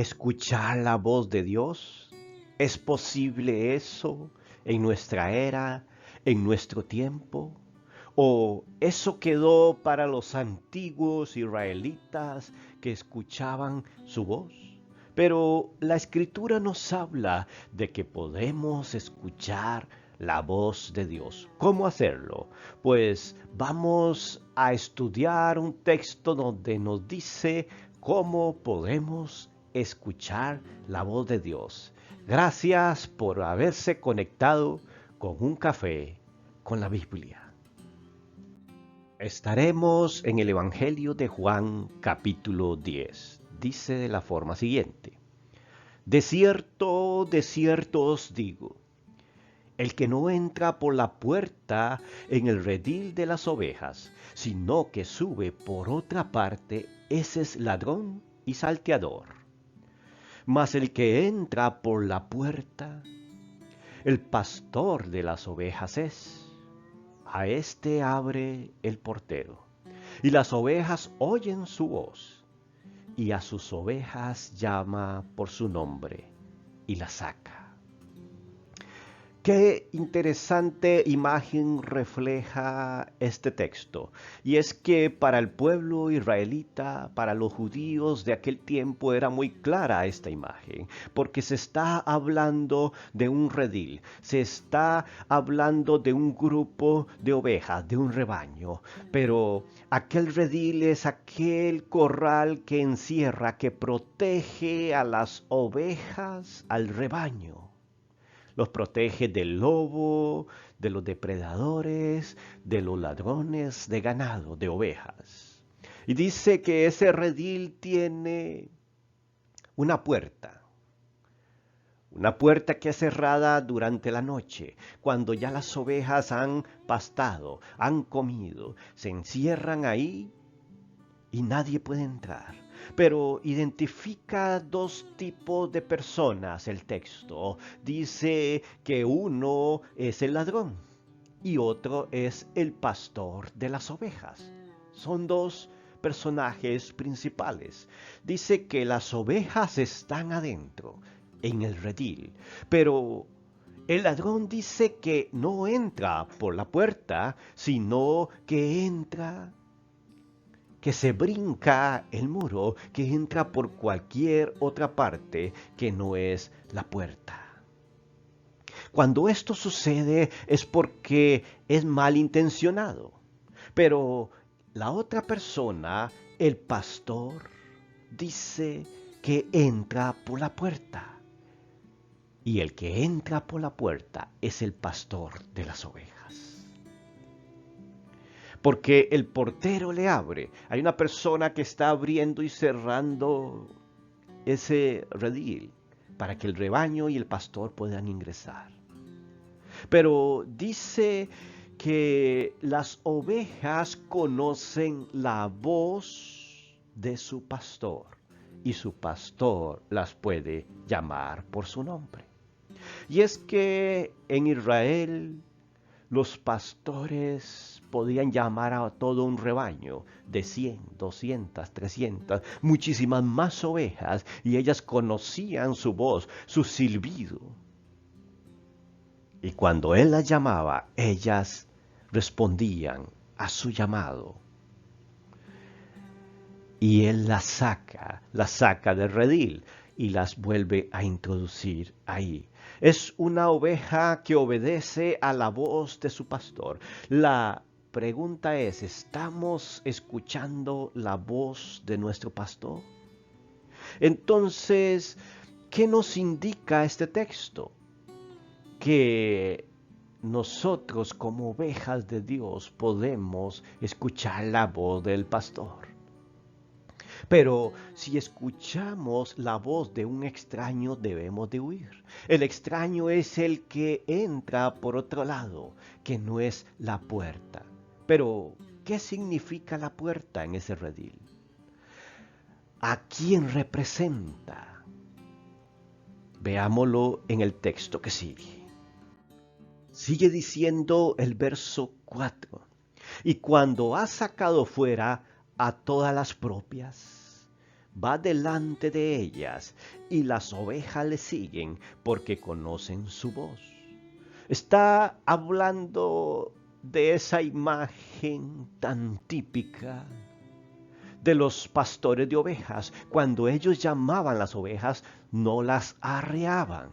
escuchar la voz de Dios? ¿Es posible eso en nuestra era, en nuestro tiempo? ¿O eso quedó para los antiguos israelitas que escuchaban su voz? Pero la Escritura nos habla de que podemos escuchar la voz de Dios. ¿Cómo hacerlo? Pues vamos a estudiar un texto donde nos dice cómo podemos escuchar la voz de Dios. Gracias por haberse conectado con un café con la Biblia. Estaremos en el Evangelio de Juan capítulo 10. Dice de la forma siguiente: de cierto os digo, el que no entra por la puerta en el redil de las ovejas, sino que sube por otra parte, ese es ladrón y salteador. Mas el que entra por la puerta, el pastor de las ovejas es. A éste abre el portero, y las ovejas oyen su voz, y a sus ovejas llama por su nombre, y las saca. Qué interesante imagen refleja este texto. Y es que para el pueblo israelita, para los judíos de aquel tiempo era muy clara esta imagen, porque se está hablando de un redil, se está hablando de un grupo de ovejas, de un rebaño, pero aquel redil es aquel corral que encierra, que protege a las ovejas, al rebaño. Los protege del lobo, de los depredadores, de los ladrones de ganado, de ovejas. Y dice que ese redil tiene una puerta que es cerrada durante la noche, cuando ya las ovejas han pastado, han comido, se encierran ahí y nadie puede entrar. Pero identifica dos tipos de personas el texto. Dice que uno es el ladrón y otro es el pastor de las ovejas. Son dos personajes principales. Dice que las ovejas están adentro, en el redil, pero el ladrón dice que no entra por la puerta, sino que se brinca el muro, que entra por cualquier otra parte que no es la puerta. Cuando esto sucede es porque es malintencionado. Pero la otra persona, el pastor, dice que entra por la puerta. Y el que entra por la puerta es el pastor de las ovejas. Porque el portero le abre. Hay una persona que está abriendo y cerrando ese redil para que el rebaño y el pastor puedan ingresar. Pero dice que las ovejas conocen la voz de su pastor y su pastor las puede llamar por su nombre. Y es que en Israel los pastores podían llamar a todo un rebaño de 100, 200, 300, muchísimas más ovejas, y ellas conocían su voz, su silbido. Y cuando él las llamaba, ellas respondían a su llamado. Y él las saca del redil y las vuelve a introducir ahí. Es una oveja que obedece a la voz de su pastor. La pregunta es, ¿estamos escuchando la voz de nuestro pastor? Entonces, ¿qué nos indica este texto? Que nosotros como ovejas de Dios podemos escuchar la voz del pastor. Pero si escuchamos la voz de un extraño, debemos de huir. El extraño es el que entra por otro lado, que no es la puerta. Pero, ¿qué significa la puerta en ese redil? ¿A quién representa? Veámoslo en el texto que sigue. Sigue diciendo el verso 4. Y cuando ha sacado fuera a todas las propias, va delante de ellas y las ovejas le siguen porque conocen su voz. Está hablando de esa imagen tan típica de los pastores de ovejas. Cuando ellos llamaban las ovejas, no las arreaban,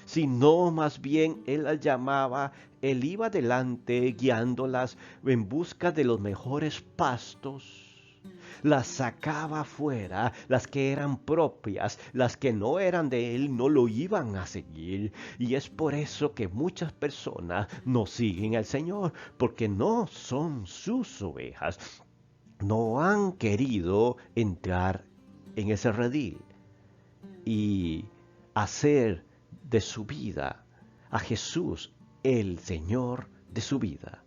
sino más bien él las llamaba, él iba delante guiándolas en busca de los mejores pastos. Las sacaba afuera, las que eran propias, las que no eran de él no lo iban a seguir. Y es por eso que muchas personas no siguen al Señor, porque no son sus ovejas. No han querido entrar en ese redil y hacer de su vida a Jesús el Señor de su vida.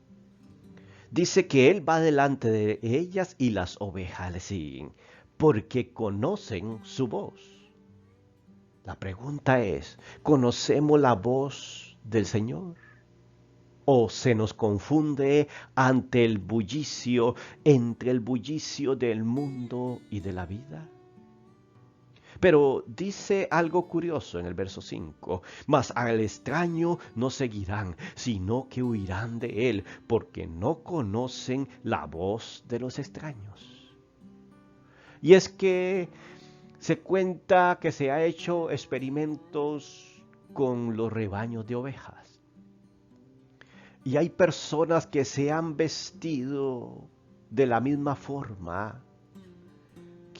Dice que Él va delante de ellas y las ovejas le siguen, porque conocen su voz. La pregunta es, ¿conocemos la voz del Señor? ¿O se nos confunde ante el bullicio, entre el bullicio del mundo y de la vida? Pero dice algo curioso en el verso 5, mas al extraño no seguirán, sino que huirán de él, porque no conocen la voz de los extraños. Y es que se cuenta que se ha hecho experimentos con los rebaños de ovejas. Y hay personas que se han vestido de la misma forma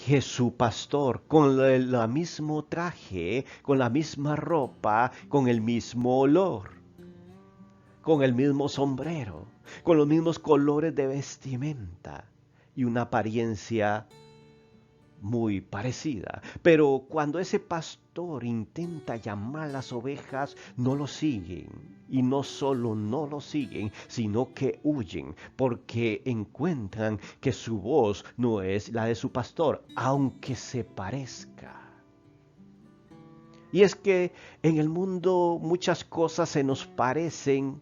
que su pastor, con el mismo traje, con la misma ropa, con el mismo olor, con el mismo sombrero, con los mismos colores de vestimenta y una apariencia muy parecida. Pero cuando ese pastor intenta llamar a las ovejas, no lo siguen. Y no solo no lo siguen, sino que huyen, porque encuentran que su voz no es la de su pastor, aunque se parezca. Y es que en el mundo muchas cosas se nos parecen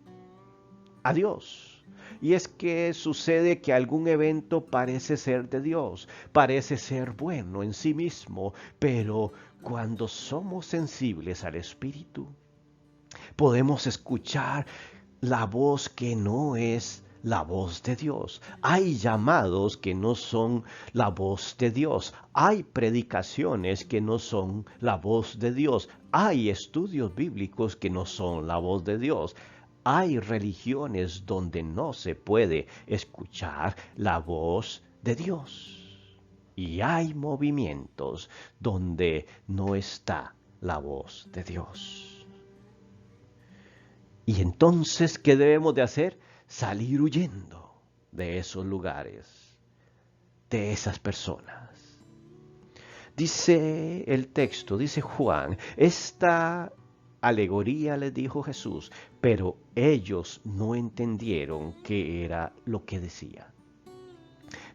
a Dios. Y es que sucede que algún evento parece ser de Dios, parece ser bueno en sí mismo, pero cuando somos sensibles al Espíritu, podemos escuchar la voz que no es la voz de Dios. Hay llamados que no son la voz de Dios. Hay predicaciones que no son la voz de Dios. Hay estudios bíblicos que no son la voz de Dios. Hay religiones donde no se puede escuchar la voz de Dios. Y hay movimientos donde no está la voz de Dios. Y entonces, ¿qué debemos de hacer? Salir huyendo de esos lugares, de esas personas. Dice el texto, dice Juan, esta alegoría les dijo Jesús, pero ellos no entendieron qué era lo que decía.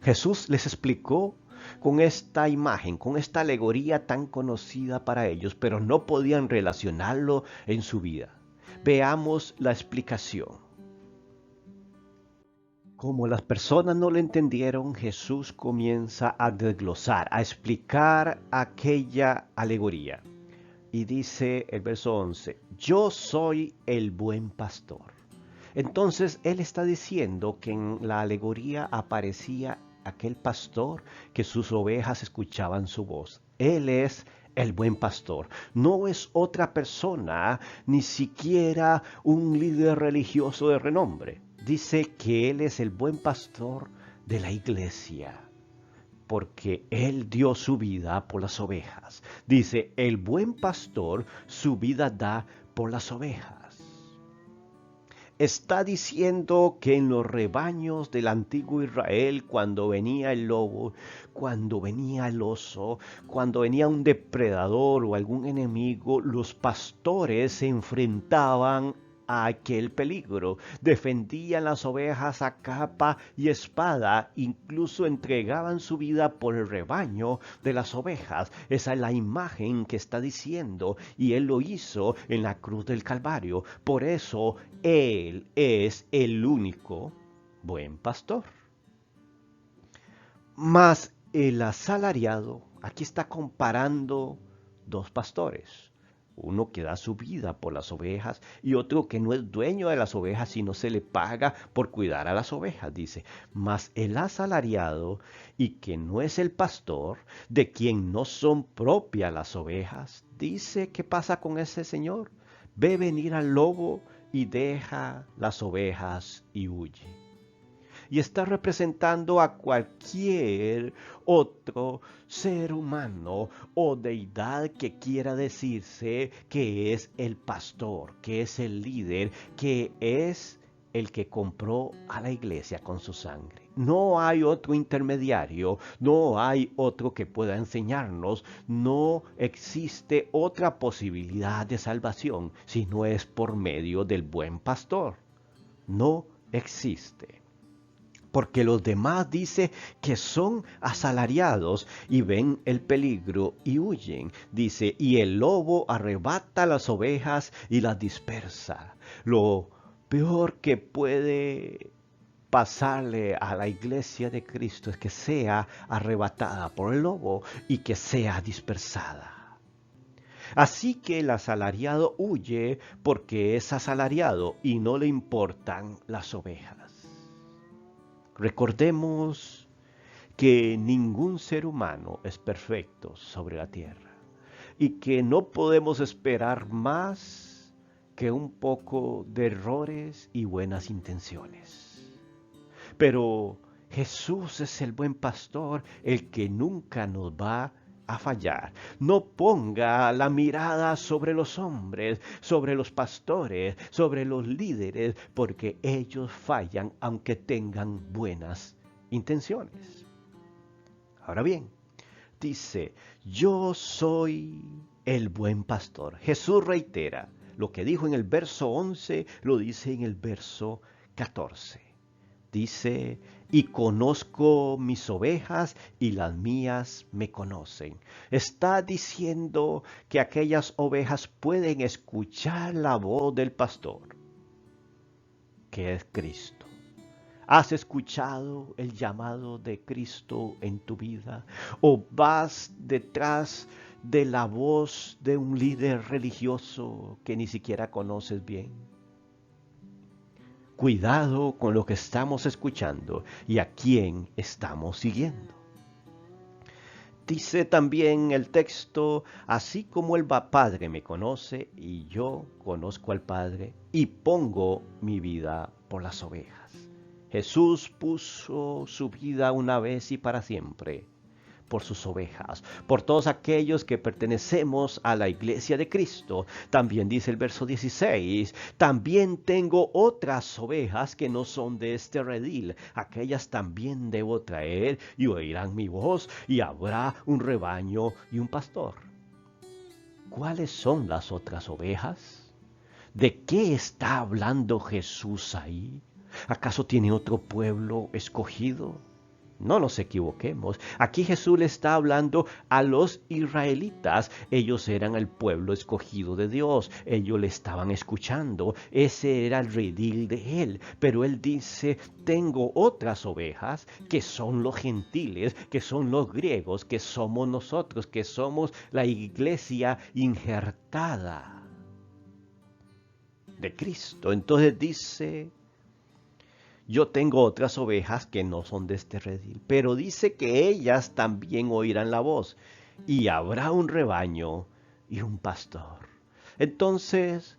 Jesús les explicó con esta imagen, con esta alegoría tan conocida para ellos, pero no podían relacionarlo en su vida. Veamos la explicación. Como las personas no lo entendieron, Jesús comienza a desglosar, a explicar aquella alegoría. Y dice el verso 11, yo soy el buen pastor. Entonces él está diciendo que en la alegoría aparecía aquel pastor que sus ovejas escuchaban su voz. Él es el buen pastor. No es otra persona, ni siquiera un líder religioso de renombre. Dice que él es el buen pastor de la iglesia, porque él dio su vida por las ovejas. Dice, el buen pastor su vida da por las ovejas. Está diciendo que en los rebaños del antiguo Israel, cuando venía el lobo, cuando venía el oso, cuando venía un depredador o algún enemigo, los pastores se enfrentaban a aquel peligro, defendían las ovejas a capa y espada, incluso entregaban su vida por el rebaño de las ovejas. Esa es la imagen que está diciendo, y él lo hizo en la cruz del Calvario. Por eso él es el único buen pastor. Mas El asalariado aquí está comparando dos pastores. Uno que da su vida por las ovejas y otro que no es dueño de las ovejas y no se le paga por cuidar a las ovejas, dice. Mas el asalariado y que no es el pastor, de quien no son propias las ovejas, dice, ¿qué pasa con ese señor? Ve venir al lobo y deja las ovejas y huye. Y está representando a cualquier otro ser humano o deidad que quiera decirse que es el pastor, que es el líder, que es el que compró a la iglesia con su sangre. No hay otro intermediario, no hay otro que pueda enseñarnos, no existe otra posibilidad de salvación si no es por medio del buen pastor. No existe. Porque los demás dice que son asalariados y ven el peligro y huyen. Dice, y el lobo arrebata las ovejas y las dispersa. Lo peor que puede pasarle a la iglesia de Cristo es que sea arrebatada por el lobo y que sea dispersada. Así que el asalariado huye porque es asalariado y no le importan las ovejas. Recordemos que ningún ser humano es perfecto sobre la tierra y que no podemos esperar más que un poco de errores y buenas intenciones. Pero Jesús es el buen pastor, el que nunca nos va a fallar. No ponga la mirada sobre los hombres, sobre los pastores, sobre los líderes, porque ellos fallan aunque tengan buenas intenciones. Ahora bien, dice, yo soy el buen pastor. Jesús reitera lo que dijo en el verso 11, lo dice en el verso 14. Dice, y conozco mis ovejas y las mías me conocen. Está diciendo que aquellas ovejas pueden escuchar la voz del pastor, que es Cristo. ¿Has escuchado el llamado de Cristo en tu vida? ¿O vas detrás de la voz de un líder religioso que ni siquiera conoces bien? Cuidado con lo que estamos escuchando y a quién estamos siguiendo. Dice también el texto, así como el Padre me conoce y yo conozco al Padre y pongo mi vida por las ovejas. Jesús puso su vida una vez y para siempre por sus ovejas, por todos aquellos que pertenecemos a la iglesia de Cristo. También dice el verso 16, también tengo otras ovejas que no son de este redil, aquellas también debo traer y oirán mi voz y habrá un rebaño y un pastor. ¿Cuáles son las otras ovejas? ¿De qué está hablando Jesús ahí? ¿Acaso tiene otro pueblo escogido? No nos equivoquemos. Aquí Jesús le está hablando a los israelitas. Ellos eran el pueblo escogido de Dios. Ellos le estaban escuchando. Ese era el redil de él. Pero él dice, tengo otras ovejas que son los gentiles, que son los griegos, que somos nosotros, que somos la iglesia injertada de Cristo. Entonces dice, yo tengo otras ovejas que no son de este redil, pero dice que ellas también oirán la voz, y habrá un rebaño y un pastor. Entonces,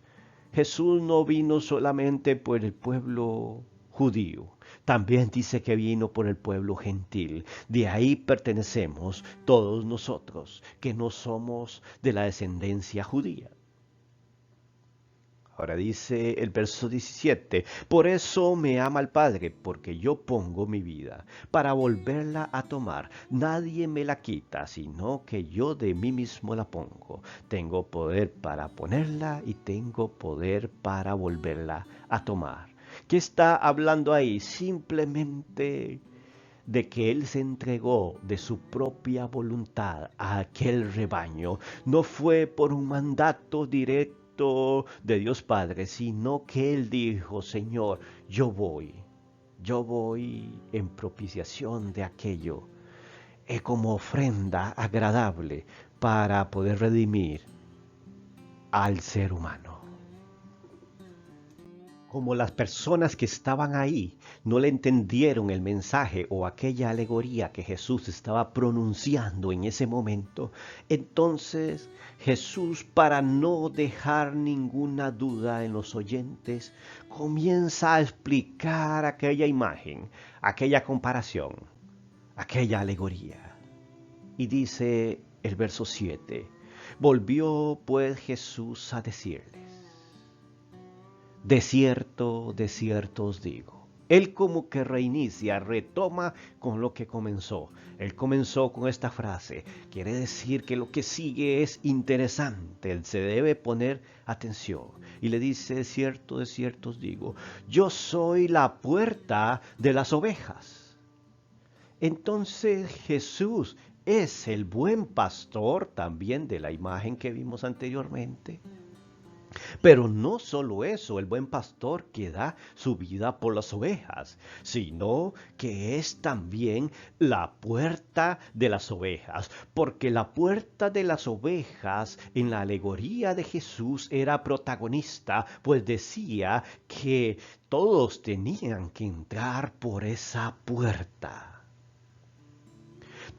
Jesús no vino solamente por el pueblo judío, también dice que vino por el pueblo gentil. De ahí pertenecemos todos nosotros, que no somos de la descendencia judía. Ahora dice el verso 17, por eso me ama el Padre, porque yo pongo mi vida para volverla a tomar. Nadie me la quita, sino que yo de mí mismo la pongo. Tengo poder para ponerla y tengo poder para volverla a tomar. ¿Qué está hablando ahí? Simplemente de que Él se entregó de su propia voluntad a aquel rebaño. No fue por un mandato directo de Dios Padre, sino que Él dijo, Señor, yo voy en propiciación de aquello como ofrenda agradable para poder redimir al ser humano. Como las personas que estaban ahí no le entendieron el mensaje o aquella alegoría que Jesús estaba pronunciando en ese momento, entonces Jesús, para no dejar ninguna duda en los oyentes, comienza a explicar aquella imagen, aquella comparación, aquella alegoría. Y dice el verso 7, volvió pues Jesús a decirles, de cierto os digo. Él como que reinicia, retoma con lo que comenzó. Él comenzó con esta frase. Quiere decir que lo que sigue es interesante. Él se debe poner atención. Y le dice, de cierto os digo, yo soy la puerta de las ovejas. Entonces Jesús es el buen pastor también de la imagen que vimos anteriormente. Pero no solo eso, el buen pastor que da su vida por las ovejas, sino que es también la puerta de las ovejas, porque la puerta de las ovejas en la alegoría de Jesús era protagonista, pues decía que todos tenían que entrar por esa puerta.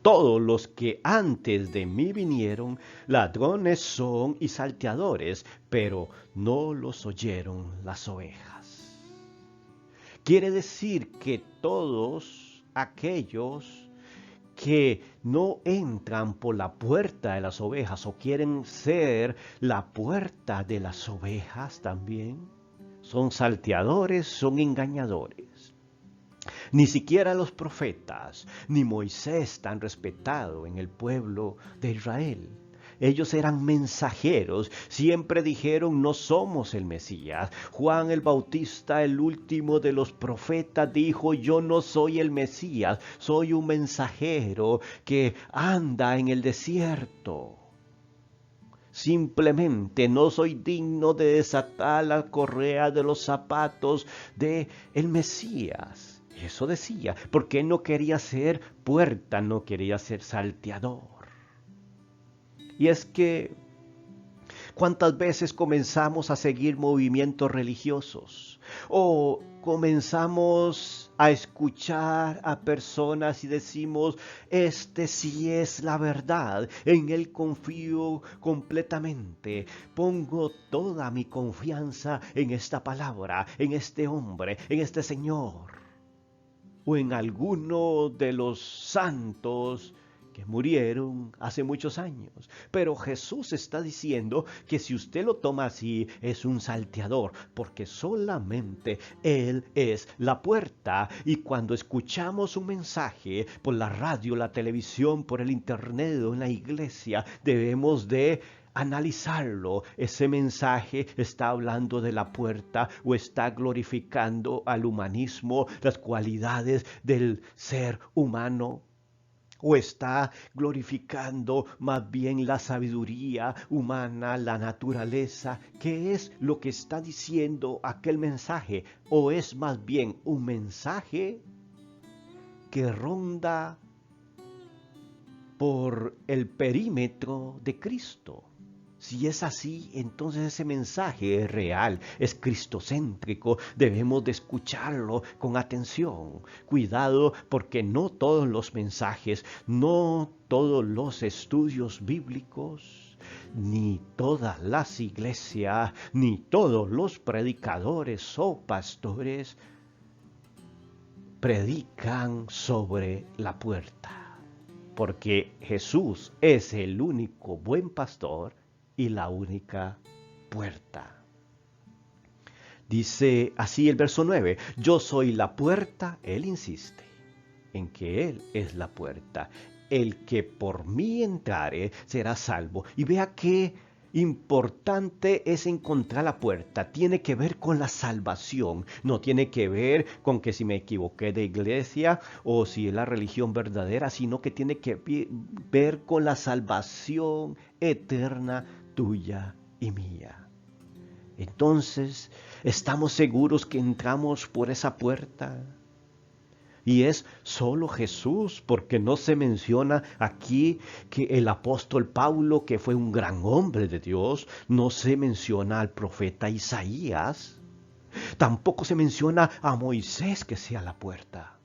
Todos los que antes de mí vinieron, ladrones son y salteadores, pero no los oyeron las ovejas. Quiere decir que todos aquellos que no entran por la puerta de las ovejas o quieren ser la puerta de las ovejas también, son salteadores, son engañadores. Ni siquiera los profetas, ni Moisés tan respetado en el pueblo de Israel. Ellos eran mensajeros, siempre dijeron no somos el Mesías. Juan el Bautista, el último de los profetas, dijo yo no soy el Mesías, soy un mensajero que anda en el desierto. Simplemente no soy digno de desatar la correa de los zapatos de el Mesías. Eso decía, porque él no quería ser puerta, no quería ser salteador. Y es que, ¿cuántas veces comenzamos a seguir movimientos religiosos? O comenzamos a escuchar a personas y decimos, este sí es la verdad, en él confío completamente, pongo toda mi confianza en esta palabra, en este hombre, en este Señor. O en alguno de los santos que murieron hace muchos años. Pero Jesús está diciendo que si usted lo toma así, es un salteador, porque solamente Él es la puerta. Y cuando escuchamos un mensaje por la radio, la televisión, por el internet o en la iglesia, debemos de analizarlo. Ese mensaje está hablando de la puerta o está glorificando al humanismo, las cualidades del ser humano, o está glorificando más bien la sabiduría humana, la naturaleza. ¿Qué es lo que está diciendo aquel mensaje? ¿O es más bien un mensaje que ronda por el perímetro de Cristo? Si es así, entonces ese mensaje es real, es cristocéntrico, debemos de escucharlo con atención. Cuidado, porque no todos los mensajes, no todos los estudios bíblicos, ni todas las iglesias, ni todos los predicadores o pastores predican sobre la puerta. Porque Jesús es el único buen pastor y la única puerta. Dice así el verso 9, yo soy la puerta, él insiste en que él es la puerta. El que por mí entrare será salvo. Y vea qué importante es encontrar la puerta. Tiene que ver con la salvación. No tiene que ver con que si me equivoqué de iglesia o si es la religión verdadera, sino que tiene que ver con la salvación eterna tuya y mía. Entonces, ¿estamos seguros que entramos por esa puerta? Y es solo Jesús, porque no se menciona aquí que el apóstol Pablo, que fue un gran hombre de Dios, no se menciona al profeta Isaías, tampoco se menciona a Moisés que sea la puerta.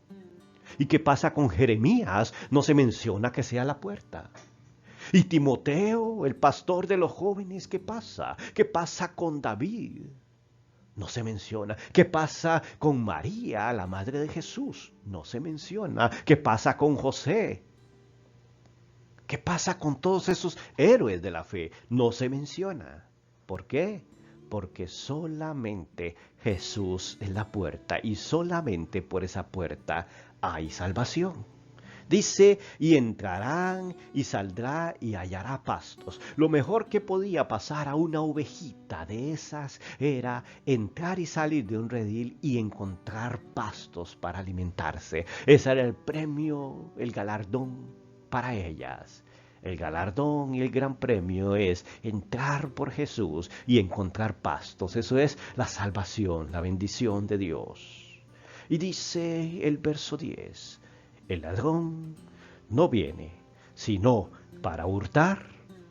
¿Y qué pasa con Jeremías? No se menciona que sea la puerta. Y Timoteo, el pastor de los jóvenes, ¿qué pasa? ¿Qué pasa con David? No se menciona. ¿Qué pasa con María, la madre de Jesús? No se menciona. ¿Qué pasa con José? ¿Qué pasa con todos esos héroes de la fe? No se menciona. ¿Por qué? Porque solamente Jesús es la puerta y solamente por esa puerta hay salvación. Dice, y entrarán y saldrá y hallará pastos. Lo mejor que podía pasar a una ovejita de esas era entrar y salir de un redil y encontrar pastos para alimentarse. Ese era el premio, el galardón para ellas. El galardón y el gran premio es entrar por Jesús y encontrar pastos. Eso es la salvación, la bendición de Dios. Y dice el verso 10. El ladrón no viene, sino para hurtar,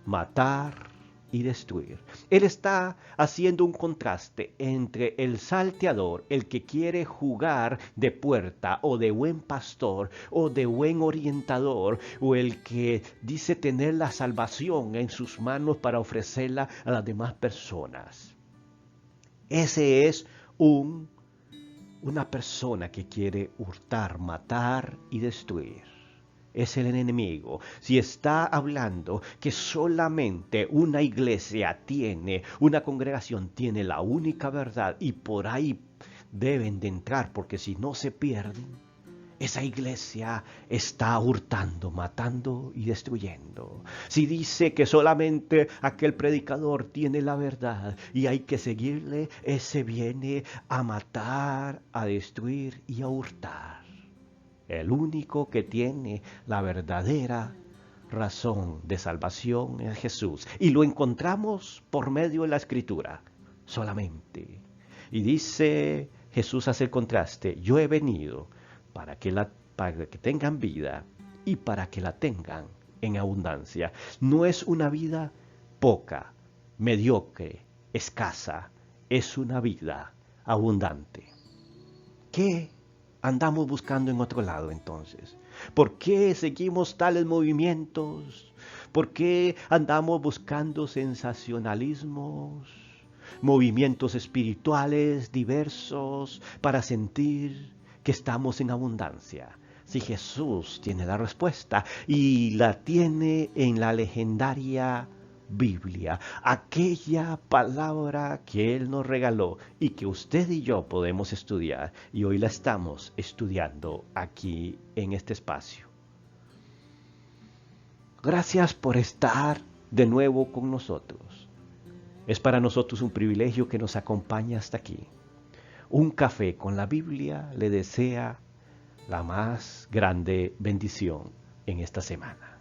matar y destruir. Él está haciendo un contraste entre el salteador, el que quiere jugar de puerta o de buen pastor o de buen orientador, o el que dice tener la salvación en sus manos para ofrecerla a las demás personas. Ese es una persona que quiere hurtar, matar y destruir. Es el enemigo. Si está hablando que solamente una iglesia tiene, una congregación tiene la única verdad y por ahí deben de entrar porque si no se pierden, esa iglesia está hurtando, matando y destruyendo. Si dice que solamente aquel predicador tiene la verdad y hay que seguirle, ese viene a matar, a destruir y a hurtar. El único que tiene la verdadera razón de salvación es Jesús. Y lo encontramos por medio de la Escritura, solamente. Y dice, Jesús hace el contraste, yo he venido para que tengan vida y para que la tengan en abundancia. No es una vida poca, mediocre, escasa, es una vida abundante. ¿Qué andamos buscando en otro lado entonces? ¿Por qué seguimos tales movimientos? ¿Por qué andamos buscando sensacionalismos? Movimientos espirituales diversos para sentir que estamos en abundancia. Si Jesús tiene la respuesta y la tiene en la legendaria Biblia, aquella palabra que Él nos regaló y que usted y yo podemos estudiar, y hoy la estamos estudiando aquí en este espacio. Gracias por estar de nuevo con nosotros. Es para nosotros un privilegio que nos acompañe hasta aquí. Un café con la Biblia le desea la más grande bendición en esta semana.